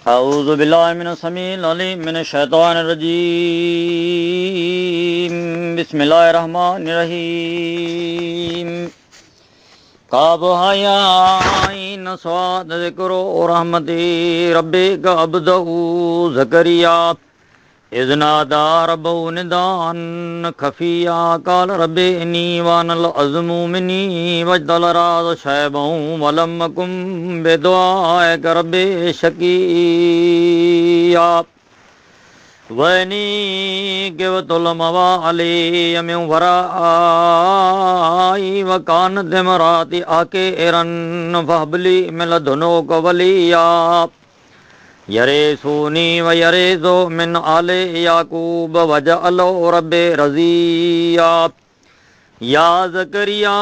अऊज़ु बिल्लाहि मिनश समीइल अलीम मिनश शैतानिर रजीम बिस्मिल्लाहिर रहमानिर रहीम काफ या आइन स्वाद ज़िक्रो रहमति रब्बिका अब्दहू ज़करिया इज़ नादा रब्बहू निदाअन खफ़िया क़ाल रब्बि इन्नी वहनल अज़्मु मिन्नी वज्दल राज़ शैबन वलम अकुम बिदुआइक रब्बि शक़िय्या वइन्नी गिब्तुल मवालिय मिन वराई व कानत इम्राती आक़िरन फहब ली मिन लदुन्का वलिय्या यरिसूनी व यरिसु मिन आले याकूब वजअलहु रब्बि रज़िय्या या ज़करिया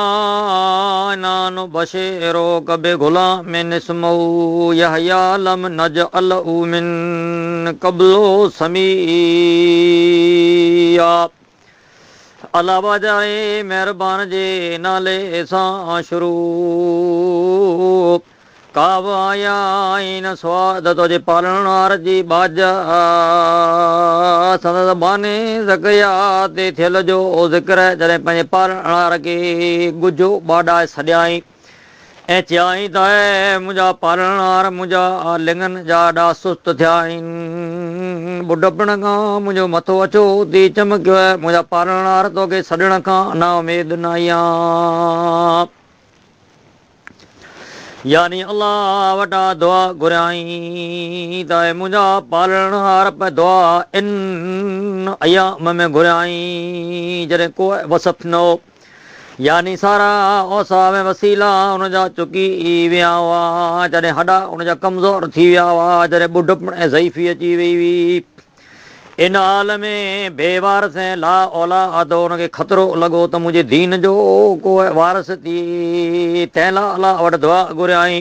इन्ना नुबश्शिरुका बिग़ुलामिन इस्मुहु यहया लम नजअलहु मिन क़ब्लु समिय्या अल्लाह वजाए मेहरबान जे नाले सां शुरू काव आया इन स्वाद तुझे पालणहार जी बाजा संदसि बाने ज़करिया ते थियल जो ज़िक्र जॾहिं पंहिंजे पालणहार खे गुझो ॿाॾाए छॾियाई ऐं चयाई त मुंहिंजा पालणहार मुंहिंजा लिङनि जा ॾा सुस्त थिया आहिनि ॿुढपण खां मुंहिंजो मथो अछो थी चमकियो आहे मुंहिंजा पालणहार तोखे छॾण खां ना उमेद न आई आहे यानी अल्लाह वटा दुआ घुरियाई त मुंहिंजा पालणहार पे दुआ इन अयाम में घुरियाई जॾहिं को वसफ़ न हो यानी सारा औसा में वसीला हुनजा चुकी विया हुआ जॾहिं हॾा हुनजा कमज़ोर थी विया हुआ जॾहिं ॿुढपण ऐं ज़ईफ़ी अची वई हुई इन हाल में बेवारस ऐं ला औलाद हुनखे ख़तरो लॻो त मुंहिंजे दीन जो को वारस थी तंहिं लाइ अलाह वटि दुआ घुरियाई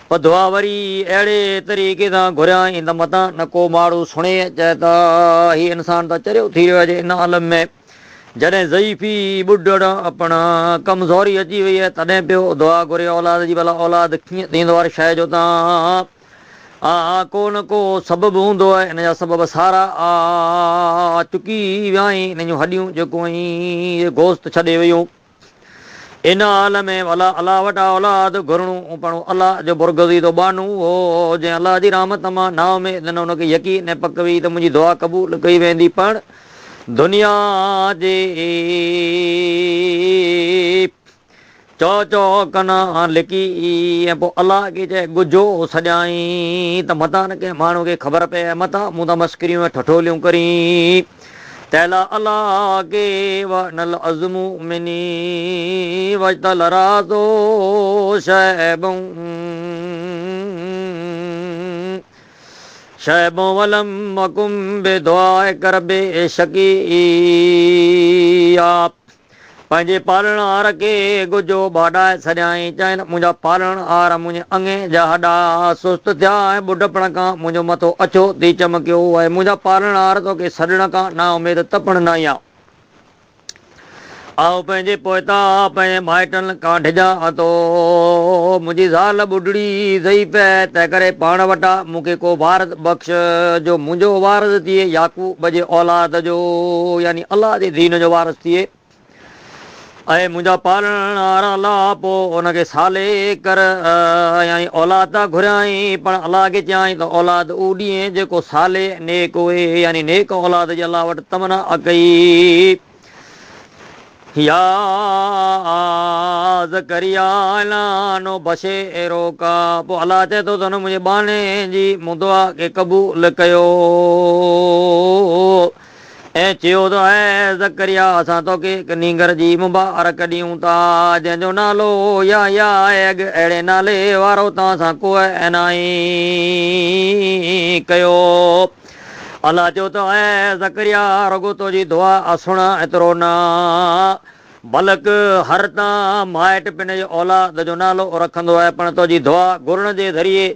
पर दुआ वरी अहिड़े तरीक़े सां घुरियाई त मतां न को माण्हू सुणे चए त हीउ इंसानु त चरियो थी वियो आहे इन आलम में जॾहिं ज़ईफ़ी ॿुढपण कमज़ोरी अची वई आहे तॾहिं पियो दुआ घुरे औलाद जी भला औलाद कीअं थींदो आहे शइ जो तव्हां को न को सबबु हूंदो आहे इन जा सबब सारा चुकी विया आहिनि इन जूं हॾियूं जेको आहिनि गोश्त छॾे वियूं इन हाल में भला अलाह वटा औलाद घुरणो पण अलाह जो बुरगज़ीदो बानू हो जंहिं अलाह जी रहमत मां ना उमेद न हुनखे यकीन ऐं पक हुई त मुंहिंजी दुआ क़बूल कई वेंदी पण दुनिया जे चौ कना लिकी ऐं पोइ अलाह खे चए गुझो छॾियाई त मथां न कंहिं माण्हू खे ख़बर पए मथां मूं त मस्करियूं ऐं ठठोलियूं करी तैला अलाह के वनल अज़्मु मिनी वजतल राज़ो शैबो वलम मकुम बिदुआइक रब्बि शक़िय्या पंहिंजे पालणहार खे गुझो ॿाॾाए छॾियाई चइनि मुंहिंजा पालणहार मुंहिंजे अङे जा हॾा सुस्त थिया ऐं ॿुढपण खां मुंहिंजो मथो अछो थी चमकियो ऐं मुंहिंजा पालणहार तोखे छॾण खां ना उमेद तपण न आई आहे आओ पंहिंजे पोइता पंहिंजे माइटनि खां डिॼा थो मुंहिंजी ज़ाल ॿुढड़ी ज़ईफ़ आहे तंहिं करे पाण वटां मूंखे को वारस बख़्श जो मुंहिंजो वारस थिए याकूब जे औलाद जो यानी अलाह जे दीन जो वारस थिए ऐं मुंहिंजा पालणहार अलाह पोइ हुनखे साले कर यानी औलाद था घुरियाई पण अलाह खे चयाई त औलाद उहो ॾींहुं जेको साले नेक हुए यानी नेक औलाद जी अलाह वटि तमना कई या ज़करिया इन्ना नुबश्शिरुका पोइ अलाह चए थो त हुन मुंहिंजे बाने जी मूं दुआ खे क़बूल कयो ऐं चयो त ज़करिया असां तोखे हिकु नींगर जी मुबारक ॾियूं था जंहिंजो नालो या अहिड़े नाले वारो तव्हां सां को नाई कयो अलाह चयो त ज़करिया रुॻो तुंहिंजी दुआ सुण एतिरो न बल्क हर तां माइट पिन जे औलाद जो नालो रखंदो आहे पण तुंहिंजी दुआ घुरण जे ज़रिए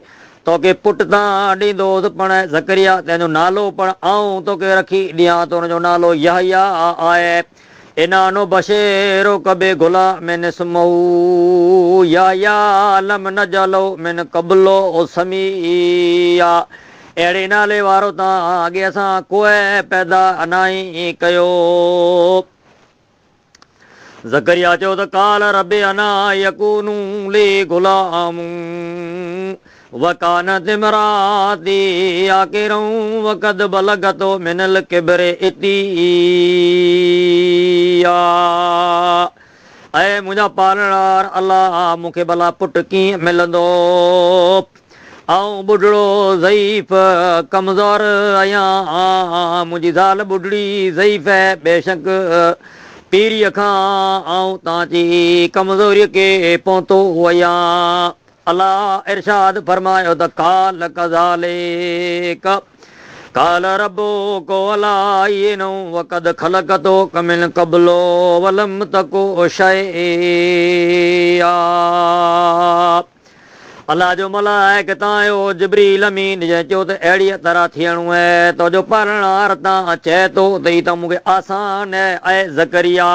तोखे पुटु तां ॾींदोसि पण ज़करिया तंहिंजो नालो पण आऊं तोखे रखी ॾियां थो हुनजो नालो यहया आहे इनानो बशेरो कबे गुला मैंने सुमऊ या लम न जलो मैंने कबलो ओ समिया अहिड़े नाले वारो तव्हां अॻे असां कोई पैदा अनाई कयो। ज़करिया चयो त काल रबे अना यकूनू ले गुलाम वकानत इमराती आकिरऊं वक़द बलगतो मिनल किबरे इतिया। ऐं मुंहिंजा पालणहार अलाह मूंखे भला पुटु कीअं मिलंदो। ऐं बुढड़ो ज़ईफ़ कमज़ोर आहियां, मुंहिंजी ज़ाल बुढड़ी ज़ईफ़ आहे बेशक पीरीअ खां ऐं तव्हांजी कमज़ोरीअ खे पहुतो आहियां। अलाह इरशाद फरमायो त काल कज़ालिक काल रबो को अला इनो वक़द ख़लक़तो कमिन क़ब्लो वलम तको शैआ। अलाह जो मलाइक तव्हांजो जिब्रील अमीन जंहिं चयो त अहिड़ीअ तरह थियणो आहे तुंहिंजो पालणहार तव्हां चए थो त हीउ त मूंखे आसान आहे ज़करिया,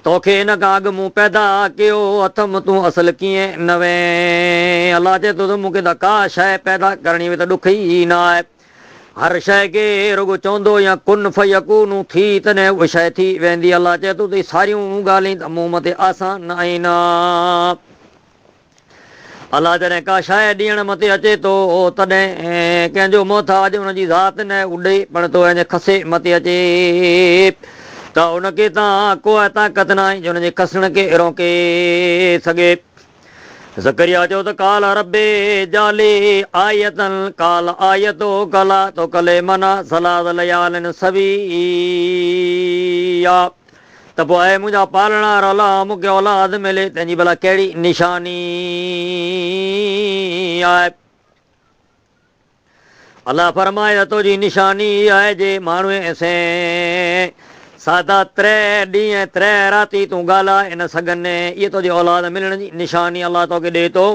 तोखे हिन खां अॻु मूं पैदा कयो अथमि तूं असुलु कीअं न वएं। अलाह चए थो त मूंखे त का शइ पैदा करणी हुई त ॾुख ई न आहे। हर शइ खे रुॻो चवंदो या कुन फयकून थी तॾहिं उहा शइ थी वेंदी। अलाह चए थो त सारियूं ॻाल्हियूं त मूं मथे आसान न आहिनि। अलाह जॾहिं का शइ ॾियण मथे अचे थो तॾहिं कंहिंजो मोहताज हुनजी ज़ात न उॾे पण तो हिन खसे मथे अचे त उनखे तव्हां कोई ताक़त न आहे जो हुनजे खसण खे रोके सघे। ज़करिया चयो त काल रबे जाले आयतन काल आयतो कला तो कले मना सलाद लयालन सवी त पोइ आहे मुंहिंजा पालणार अलाह मूंखे औलाद मिले तंहिंजी भला कहिड़ी निशानी आहे। अलाह फरमाए त तुंहिंजी निशानी आहे जे माण्हूअ से सादा 3 ॾींहं 3 राती तूं ॻाल्हाए न सघनि, इहे तुंहिंजी औलाद मिलण जी निशानी अलाह तोखे ॾिए थो।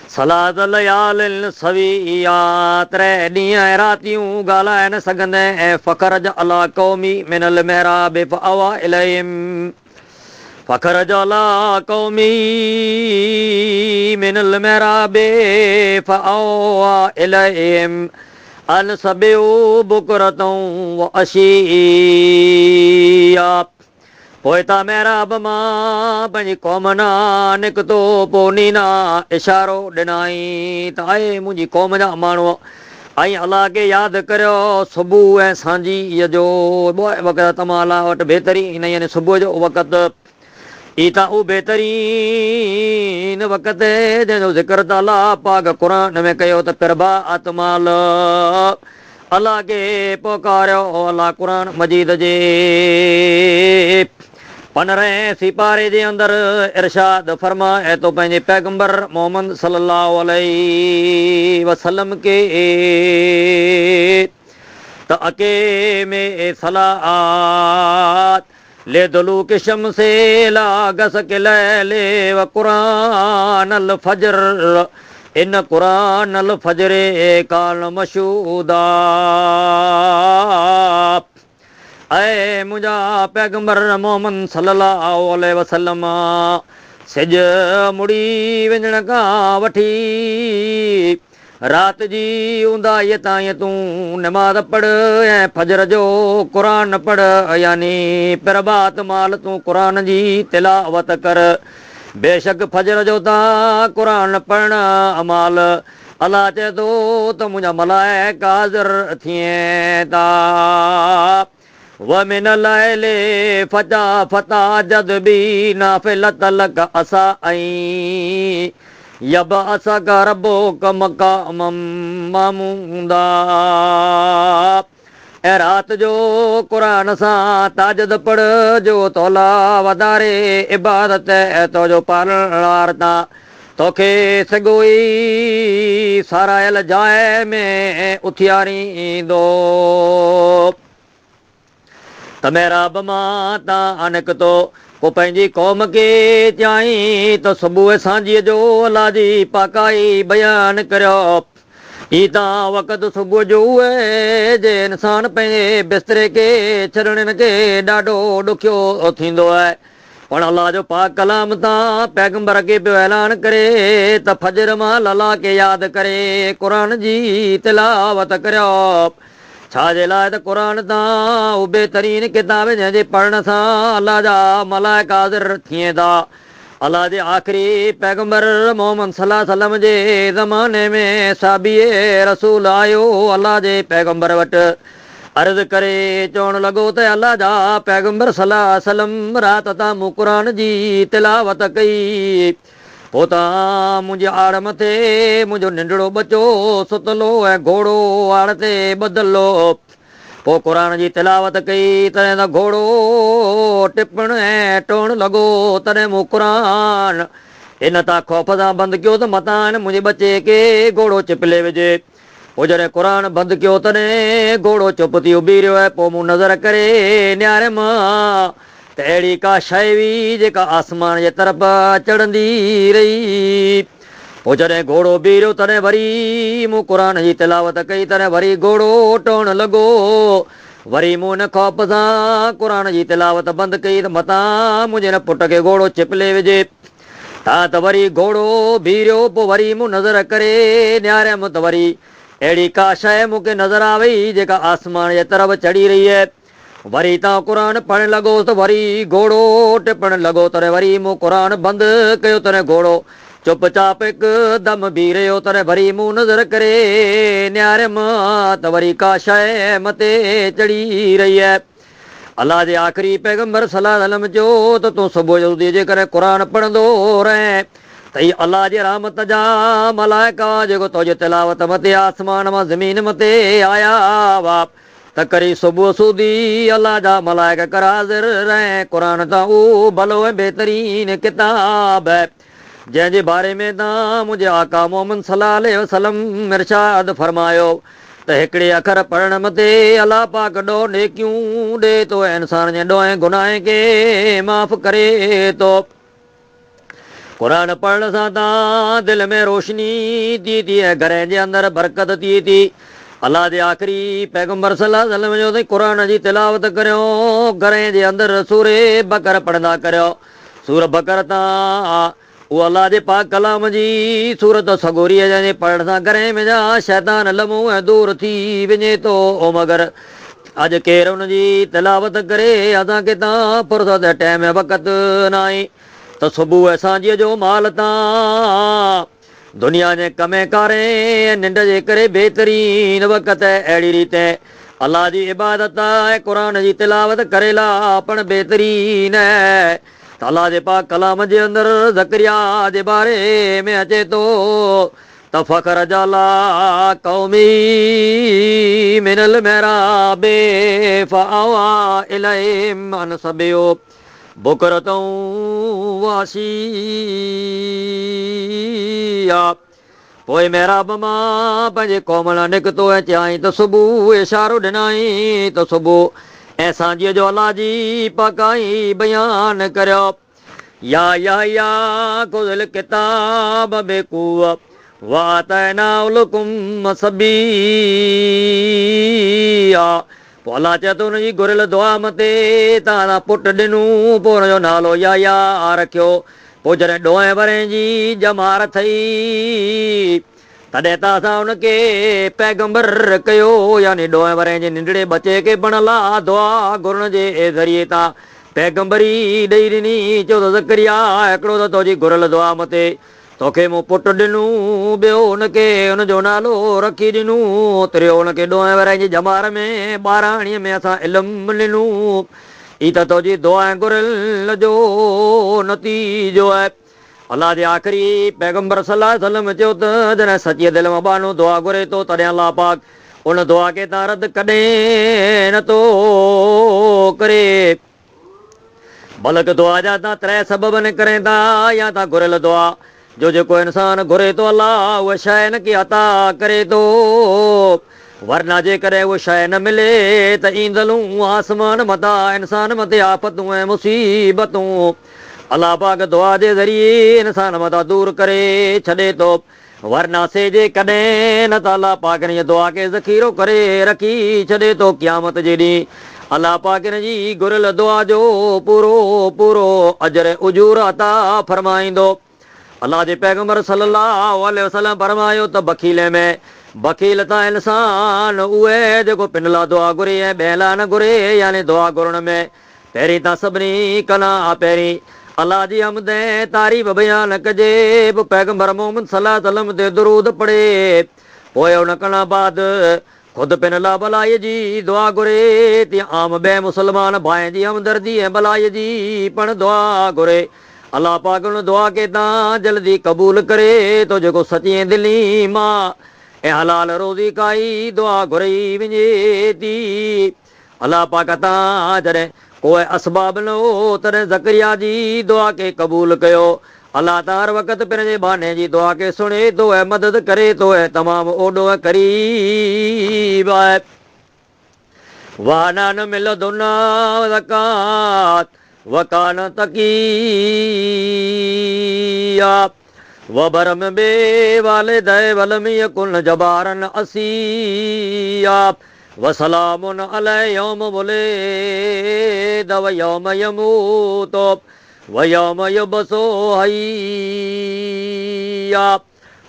सलाद लयाल सविया 3 ॾींहं ऐं रातियूं ॻाल्हाए न सघंदे ऐं फ़ख़र जा अला क़ौमी मिनल महराब फअवा इलैहिम फ़ख़र जा अला क़ौमी मिनल महराब फअवा इलैहिम अन सबियो बुकरतऊं व अशीया। पोइ ता महराब मां पंहिंजी क़ौम ना निकितो पोइ नीना इशारो ॾिनई त आहे मुंहिंजी क़ौम जा माण्हू ऐं अलाह खे यादि करियो सुबुह ऐं सांझीअ जो वक़्तु तमामु अलाह वटि बहितरीन यानी सुबुह जो वक़्तु ई त उहो बहितरीन वक़्तु जंहिंजो ज़िक्र त अलाह पाक क़ुर में कयो त प्रभा आतमाल अलाह खे पोकारियो अलाह क़ुर मजीद जे 15 सिपारे जे अंदरि इरशाद फरमाए तो पंहिंजे पैगंबर मोहम्मद सल्लल्लाहु अलैहि वसल्लम के त अके में सलात ले दुलूक शम्से ला गस के लैले व कुरान अल फजर इन कुरान अल फजरे काल मशहूदा। ऐं मुंहिंजा पैगंबर मोहम्मद सल्लल्लाहु अलैहि वसल्लम सिज मुड़ी वञण खां वठी राति जी ऊंदाहीअ ताईं तूं नमाज़ पढ़ ऐं फजर जो क़ुरान पढ़ यानी प्रभात माल तूं क़ुरान जी तिलावत कर। बेशक फजर जो ता क़ुरान पढ़ण अमाल अलाह चए थो त मुंहिंजा मलाइक हाज़िर थिए था। वमिन लैले फजा फता जद बि नाफ़िलत लक असा ऐं यब असा का रबो कमकाम मामूंदा। ऐं राति जो क़ुरान सां ताजद पढ़ जो तोला वधारे इबादत तुंहिंजो पालणहार तां तोखे सॻो ई सारायल जाइ में उथियारींदो। त महराब मां तां निकितो पोइ पंहिंजी क़ौम खे चयाईं त सुबुह सांझीअ जो अलाह जी पाकाई बयानु करियो ईता वक़्त सुबुह जो उहे जे इंसान पंहिंजे बिस्तरे खे छॾण खे ॾाढो ॾुखियो थींदो आहे। पण अलाह जो पाक कलाम तां पैगंबर खे पियो ऐलान करे त फजर मां अलाह खे यादि करे क़ुर जी तिलावत करियो। छाजे लाइ त क़ुर तां उहो बहितरीन किताब जंहिंजे पढ़ण सां अलाह जा मलाइका हाज़िर थियनि था। अलाह जे आख़िरी पैगंबर मोहम्मद सल्लल्लाहु अलैहि वसल्लम जे ज़माने में साबिए रसूल आयो अलाह जे पैगंबर वटि अर्ज़ु करे चवणु लॻो त अलाह जा पैगंबर सल्लल्लाहु अलैहि वसल्लम राति तां मूं क़ुर जी तिलावत कई। पोइ मुंहिंजी आड़ मथे मुंहिंजो नंढड़ो बचो सुतलो ऐं घोड़ो आड़ ते ॿधलो। पोइ क़ुर जी तिलावत कई तॾहिं त घोड़ो टिपण ऐं टोअण लॻो। तॾहिं मूं क़ुर इन तां ख़ौफ़ सां बंदि कयो त मतां मुंहिंजे बचे खे घोड़ो चिपले विझे। पोइ जॾहिं क़ुर बंदि कयो तॾहिं घोड़ो चुप थी उभी रहियो आहे। पोइ मूं नज़र करे निहारियमि त अहिड़ी का शइ हुई जेका आसमान जे तरफ़ चढ़ंदी रही। पोइ जॾहिं घोड़ो बीह रहियो तॾहिं वरी मूं क़ुर जी तिलावत कई तॾहिं वरी घोड़ो टोअण लॻो। वरी मूं हिन ख़ौफ़ सां क़ुर जी तिलावत बंदि कई त मतां मुंहिंजे हिन पुट खे घोड़ो चिपले विझे। त वरी घोड़ो बीह रहियो। पोइ वरी मूं नज़र करे निहारियमि त वरी अहिड़ी का शइ मूंखे नज़र आ वई जेका आसमान जे तरफ़ चढ़ी रही आहे। वरी क़ुर पढ़णु लॻो त वरी घोड़ो टिपण लॻो। तॾहिं वरी मूं क़ुर बंदि कयो तॾहिं घोड़ो चुपचाप हिकदमि बीह रहियो। तॾहिं वरी मूं नज़र करे निहारियमि त वरी का शइ मथे चढ़ी रही आहे। अलाह जे आख़िरी पैगंबर सल्लल्लाहु अलैहि वसल्लम चयो त तूं सुबुह जो जेकॾहिं क़ुर पढ़ंदो रहे त हीअ अलाह जे रहमत जा मलाइका जेको तुंहिंजे तिलावत मथे आसमान मां ज़मीन मथे आया हुआ त करी सुबुह सूदी अलाह जा मलाइका हाज़िर रहे। क़ुर तां उहो भलो ऐं बहितरीन किताब आहे जंहिंजे बारे में तव्हां मुंहिंजे आका मोहम्मद सल्लल्लाहु अलैहि वसल्लम इरशाद फरमायो त हिकिड़े अखर पढ़ण मथे अलाह पाक ॾोह नेकियूं ॾे थो ऐं इंसान जे ॾोहे गुनाह खे माफ़ करे थो। क़ुर पढ़ण सां तव्हां दिलि में रोशनी थी ऐं घर जे अंदरि बरकत थी। अलाह जे आख़िरी पैगंबर सल्लल्लाहु अलैहि वसल्लम जो क़ुर जी तिलावत करियो। घर जे अंदरि सूरे बकर पढ़ंदा करियो। सूर बकर तां उहा अलाह जे पाक कलाम जी सूरत सगोरी आहे जंहिंजे पढ़ण सां घर में जा शैतान लमो ऐं दूर थी वञे थो। ओ मगर अॼु केरु हुनजी तिलावत करे असांखे तव्हां फुर्सत टाइम वक़्तु न आहे त सुबुह सांझीअ जो माल तां दुनिया जे कमे कारे निंड जे करे बहितरीन वक़्तु अहिड़ी रीति अलाह जी इबादत ऐं क़ुर जी तिलावत करेला पण बहितरीन आहे। त अलाह जे पाक कलाम जे अंदरि ज़करिया जे बारे में अचे थो त फ़ख़्र जाला क़ौमी मिनल महराबे फ़अवा इलैहिम अनसबियो बुकरतऊं वासिया। पोइ महराब मां पंहिंजे क़ौम लाइ निकितो ऐं चयाईं त सुबुह इशारो ॾिनाई त सुबुह ऐं सांझीअ जो अलाह जी पकाई बयान करियो। या खुज़िल किताब बेकूव वातैनाउलकुम सबीया। पोइ अलाह चए थो हुनजी घुरियल दुआ मथे तव्हां पुटु ॾिनूं पोइ हुनजो नालो या रखियो। पोइ जॾहिं ॾोहें वरे जी जमार थई तॾहिं त असां हुनखे पैगंबर कयो यानी ॾोहें वरे जे नंढड़े बचे खे पण अलाह दुआ घुरण जे ज़रिए तां पैगंबरी ॾेई ॾिनी। चयो त ज़करिया हिकिड़ो त तुंहिंजी घुरियल दुआ मथे तोखे मूं पुटु ॾिनूं ॿियो हुनखे हुनजो नालो रखी ॾिनूं टियों हुनखे ॾोहें वरे जी जमार में ॿाराणीअ में असां इल्मु ॾिनूं। ही त तुंहिंजी दुआ घुरियल जो नतीजो आहे। अलाह जे आख़िरी पैगंबर सल्लल्लाहु अलैहि वसल्लम चयो त जॾहिं सची दिलि मां बानो दुआ घुरे थो तॾहिं अलाह पाक उन दुआ खे तव्हां रद्द कॾहिं नथो करे। बल्कि दुआ जा तव्हां 3 सबब निकिरे था या तव्हां घुरियल दुआ जो जेको इंसानु घुरे थो अलाह उहा शइ हिनखे अता करे थो। वरना जेकॾहिं उहा शइ न मिले त ईंदलूं आसमान मथां इंसान मथे आफ़तूं ऐं मुसीबतूं अलाह पाक दुआ जे ज़रिए इंसान मथां दूर करे छॾे थो। वरनासे जे कॾहिं न त अलाह पाक इन दुआ खे ज़ख़ीरो करे रखी छॾे थो क़यामत जे ॾींहुं। अलाह पाक इन जी घुरियल दुआ जो पूरो पूरो अजर उजूर अता फरमाईंदो। अलाह जे पैगंबर सल्लल्लाहु अलैहि वसल्लम फरमायो त बखीले में बखील त इंसान उहे जेको पिन लाइ दुआ घुरे ऐं ॿिए लाइ न घुरे, यानी दुआ घुरण में पहिरीं त सभिनी कला पहिरीं अलाह जी हमद ऐं तारीफ़ बयान कजे, पोइ पैगंबर मोहम्मद सल्लल्लाहु अलैहि वसल्लम ते दुरूद पढ़े, पोइ उन खां बाद ख़ुदि पिन लाइ भलाई जी दुआ घुरे, तीअं आम ॿिए मुस्लमान भाइनि जी हमदर्दी ऐं भलाई जी पिणु दुआ घुरे। अलाह पाक उन दुआ खे तां जल्दी क़बूल करे तो जेको सची दिली मां ऐं हलाल रोज़ी काई दुआ घुरई वञे थी। अलाह पाक तां जॾहिं कोई असबाब न हो तॾहिं ज़करिया जी दुआ खे क़बूल कयो। अलाह तां हर वक़्तु पंहिंजे बहाने जी दुआ खे सुणे थो ऐं मदद करे थो ऐं तमामु ओॾो करीब आहे। वाना न मिल दुना ज़कात वकान तकीया वबरम बे वाले दे वलम यकुन जबारन असीया वसलामुन अलैहि यौम वुलिद व यौम यमूत व यौम युबसो हय्या।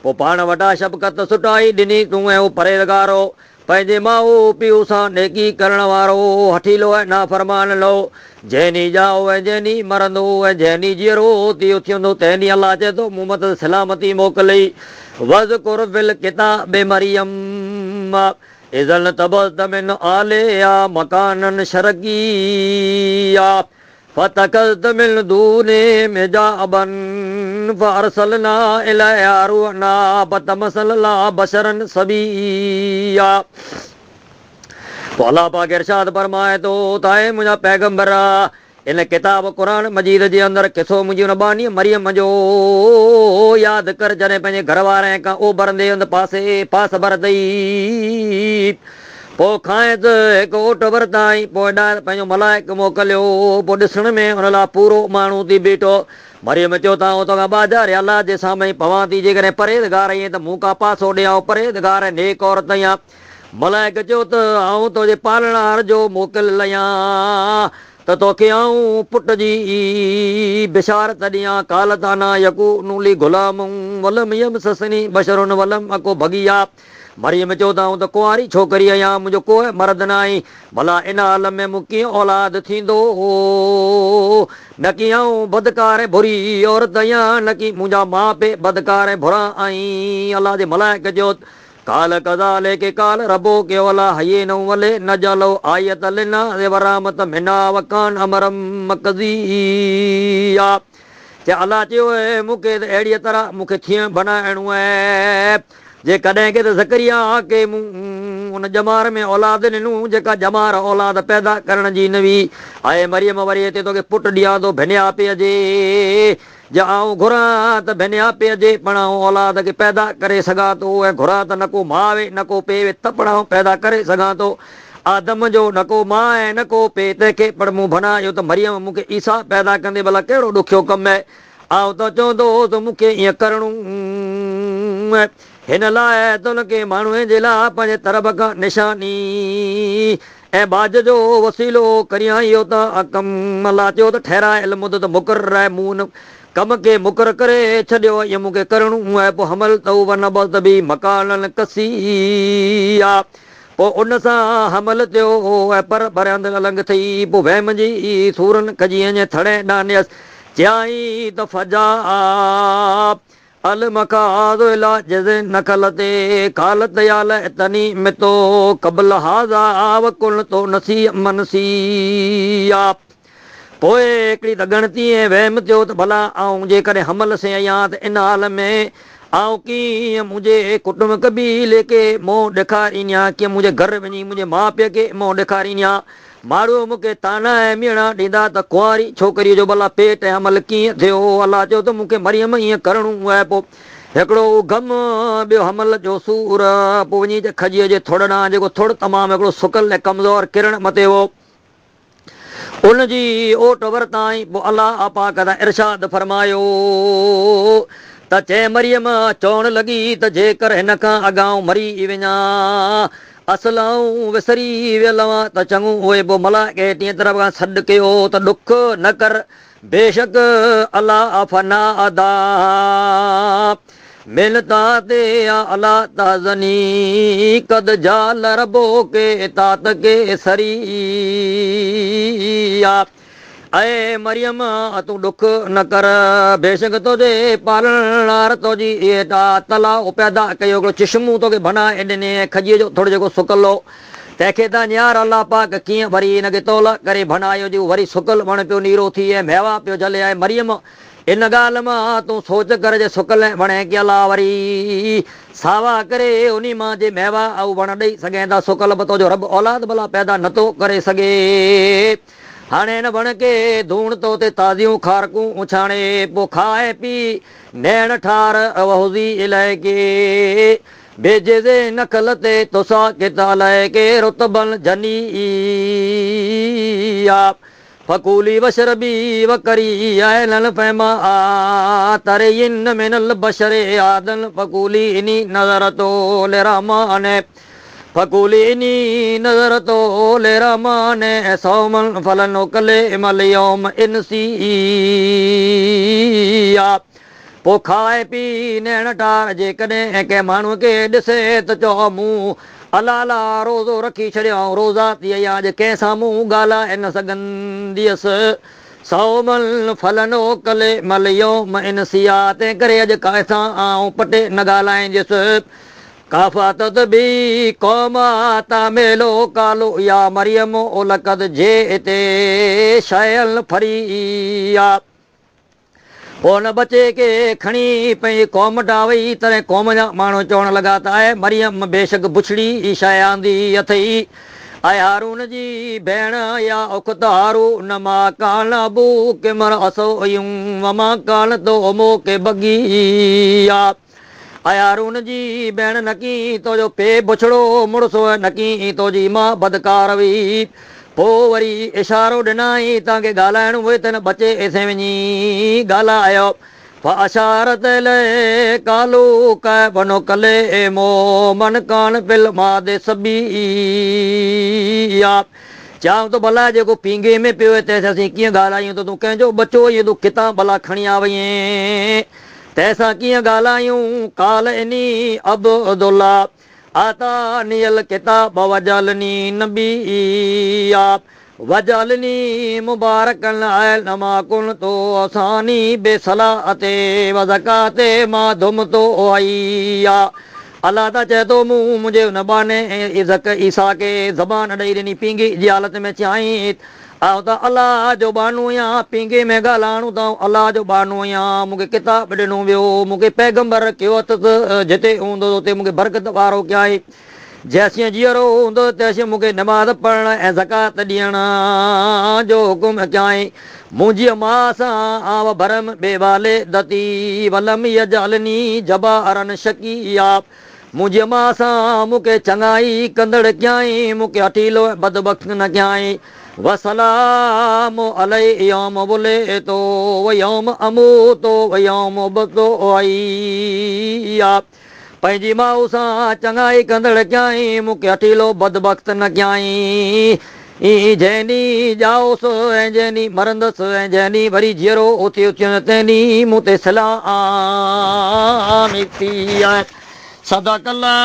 पोइ पाण वॾा शफ़क़त सुटाई ॾिनी तूं ऐं उहो परहेज़गारो पंहिंजे माउ पीउ सां नेकी करण वारो हठीलो ऐं नाफ़रमान लो, जंहिं ॾींहुं ॼाओ ऐं जंहिं ॾींहुं मरंदो ऐं जंहिं ॾींहुं जीअरो थी उथंदो तंहिं ॾींहुं अलाह चए थो मूं मत सलामती मोकिलई। वज़कुर फिल किताब मरियम इज़न तबत मिन आलिया मकानन शरक़िया फ़तख़ज़त मिन दूने हिजाबन फ़अरसलना इलैहा रूहना फ़तमसला लहा बशरन सबिया। पोइ अलाह पाक इरशाद फरमाए थो ताए मुंहिंजा पैगंबर इन किताब क़ुरान मजीद जे अंदरि किसो मुंहिंजी उन बानी मरियम जो यादि कर जॾहिं पंहिंजे घर वारे खां ओभरंदे हुन पासे पास भरतई, पोइ खाइस हिकु ओट वरिताई, पोइ ॾांहुं पंहिंजो मलाइक मोकिलियो, पोइ ॾिसण में हुन लाइ पूरो माण्हू थी बीठो। मरियम चयो त आउं तोखां बाज़ारि अलाह जे साम्हूं पवां थी, जेकॾहिं परहेज़गार आहीं त मूं खां पासो ॾियां, परहेज़गार नेक औरत आहियां। मलाइक चयो त आउं तुंहिंजे पालणार जो मोकिलियल आहियां त तोखे आऊं पुट जी बिशारत ॾियां। कालताना यकूनु ली गुलाम वलम यमससनी बशरुन वलम अको भगिया। मरियम चयो त आउं त कुंवारी छोकिरी आहियां, मुंहिंजो कोई मर्द न आहे, भला इन आलम में मूं कीअं औलाद थींदो, न की आऊं बदकार ऐं बुरी औरत आहियां, न की मुंहिंजा माउ पीउ बदकार ऐं बुरा आहीं। अलाह जे मलाइक जो काल कज़ाले के काल रबो के वला हये न वले न जलो आयत लिना वरामत मिना वकान अमरम मकज़िया। जे अलाह चयो मूंखे त अहिड़ीअ तरह मूंखे थियण बणाइणो आहे, जे कॾहिं के त ज़करिया के मूं उन ॼमार में औलाद ॾिनूं जेका ॼमार औलाद पैदा करण जी न हुई। आहे मरियम वरी हिते तोखे पुटु ॾियां थो भिनिया पीअ जे, जे आऊं घुरां त भिनिया पीअ जे पण आऊं औलाद खे पैदा करे सघां थो, ऐं घुरां त न को माउ वे न को पीउ वे त पण आऊं पैदा करे सघां थो। आदम जो न को माउ ऐं न को पीउ, तंहिंखे पण मूं बणायो त मरियम मूंखे ईसा पैदा कंदे, भला कहिड़ो ॾुखियो कमु आहे। आउं त चवंदो त मूंखे ईअं करणो आहे, हिन लाइ त हुनखे माण्हूअ जे लाइ पंहिंजे तरफ़ खां निशानी ऐं बाज जो वसीलो करियां। इहो त कमु अलाह चयो त ठहिरायल मुदत मुक़ररु आहे, मूं हुन कम खे मुक़ररु करे छॾियो, इहो मूंखे करणो आहे। पोइ हमल अथव नबत बि मकान कसी आहे, पोइ उन सां हमल थियो ऐं पर भरियंद अलंग थी। पोइ वहम जी सूरन कजीअ जे थड़े ॾानियसि चयाई त फजा अल मकाद नखल ते कालत याल तनी मितो कबल हाज़ा वकुल तो नसी मनसिया। पोइ हिकिड़ी त ॻणती ऐं वहम थियो त भला आऊं जेकॾहिं हमल से आहियां त इन हाल में आऊं कीअं मुंहिंजे कुटुंब कबीले खे मोह ॾेखारींदी आहियां, कीअं मुंहिंजे घर वञी मुंहिंजे माउ पीउ खे मोह ॾेखारींदी आहियां। माण्हू मूंखे ताना ऐं मीणा ॾींदा त कुंवारी छोकिरीअ जो भला पेट ऐं हमल कीअं थियो। अलाह चयो त मूंखे मरियम ईअं करणो आहे। पोइ हिकिड़ो गम, ॿियो हमल जो सूर, पोइ वञी खजीअ जे थुड़ ॾांहुं, जेको थुड़ तमामु हिकिड़ो सुकल ऐं कमज़ोर किरण मथे हो, उनजी ओट वरिताई। पोइ अलाह पाक इरशाद फरमायो त चए मरियम चवण लॻी त जेकर हिन खां अॻाऊं मरी वञा असलाऊं विसरी वियल त चङो उहे पोइ मलाइके टीअं तरफ़ खां सॾु कयो त ॾुख न कर बेशक अलाह फना अदा मिलता ते अला ताज़नी कद जाल रबो के तात के सरी ऐं मरियम तूं ॾुख न कर बेशक तुंहिंजे पालणार तुंहिंजी इहे तला पैदा कयो हिकिड़ो चिश्मू तोखे बनाए ॾिने खजीअ जो थोरो जेको सुकल हो तंहिंखे त न्यार अलाह पाक कीअं वरी हिनखे तौला करे बनायो जो वरी सुकल वण पियो नीरो थी ऐं मेवा पियो झले आहे मरियम इन ॻाल्हि मां तूं सोच कर जे सुकल वणे की अलाह वरी सावा करे उन मां जे मेवा ऐं वण ॾेई सघे था सुकल बि तुंहिंजो रब औलाद भला पैदा नथो करे सघे हाणे हिन वण खे धूण तो ते ताज़ियूं खारकूं उछाणे पोइ खाए पी नैण ठार वहुज़ी इलाइके बेजे नखल ते तोसा कितालाए के रुतबल जनी फकूली वशरबी वकरी आयल फैमा तरे इन मिनल बशरे आदन फकूली इनी नजर तो ले रहमान फकूली इनी नजर तो ले रहमान सौमन फलन कले मल यौम इनसी पोइ खाए पी नैण ठार जेकॾहिं कंहिं माण्हूअ खे ॾिसे त चओ मूं अलाह ला रोज़ो रखी छॾियऊं रोज़ा थी वई आहे अॼु कंहिं साम्हूं ॻाल्हाए न सघंदी हुअसि सौमल फलनो कले मल यौम इनसी तंहिं करे अॼु कंहिंसां आऊं पटे न ॻाल्हाईंदुसि काफ़ात बि क़ौमा तामेलो कालो या मरियम ओलकद जे हिते शयल फरी पोइ न बचे के खणी पंहिंजी क़ौम ॾांहुं वई तॾहिं क़ौम जा माण्हू चवणु लॻा त आहे मरियम बेशक बुछड़ी शइ आंदी अथई ऐं हारून जी भेण या उख़्त हारून मां कान अबू के मर असो हुयूं मां कान तो मो के बगी ऐं हारून जी भेण नकी तुंहिंजो पे बुछड़ो मुड़ुसु नकी तुंहिंजी मां बदकार हुई पोइ वरी इशारो ॾिनाई तव्हांखे ॻाल्हाइणो हुए त न बचे एसे वञी ॻाल्हायो अशारत कालू क बनो कले मो मन कान पिल मां दे सभी चवां थो भला जेको पींगे में पियो तंहिंसां असीं कीअं ॻाल्हायूं त तूं कंहिंजो बचो इहो तूं कितां भला खणी आ वईं तंहिंसां कीअं ॻाल्हायूं काल इनी अब्दुल्ला आता नियल किताब वजालनी नबी वजालनी मुबारकन आयल नमा कुन तो असानी बेसलाते वज़काते मां धुम तो आई अलाह त चए थो मूं मुंहिंजे हुन बाने इज़क ईसा खे ज़बान ॾेई ॾिनी पींगे जी हालत में चयाईं आउं त अलाह जो बानू आहियां पींगे में ॻाल्हाइणो अथऊं अलाह जो बानू आहियां मूंखे किताब ॾिनो वियो मूंखे पैगंबर कयो अथसि जिते हूंदो उते मूंखे बरकत वारो कयाई जैसीं जीअरो हूंदो तैसीं मूंखे नमाज़ पढ़णु ऐं ज़कात ॾियण जो हुकुम कयाई मुंहिंजी मां सां आव भरम बेवाले दती वलम यजालनी जबारन शकी मुंहिंजी मां सां मूंखे चङाई कंदड़ कयाई मूंखे हठीलो बदबख़्त न कयाई वसलाम अलई यौम बुले तो वयौम अमू तो वयौम बतो आई पंहिंजी माउ सां चङाई कंदड़ कयाई मूंखे हठीलो बदबख़्त न कयाई जंहिं ॾींहुं ॼाओसि ऐं जंहिं ॾींहुं मरंदसि ऐं जंहिं ॾींहुं वरी जीअरो उथी उथियुसि तंहिं ॾींहुं मूं ते सलाम थी आहे सदाकल्ला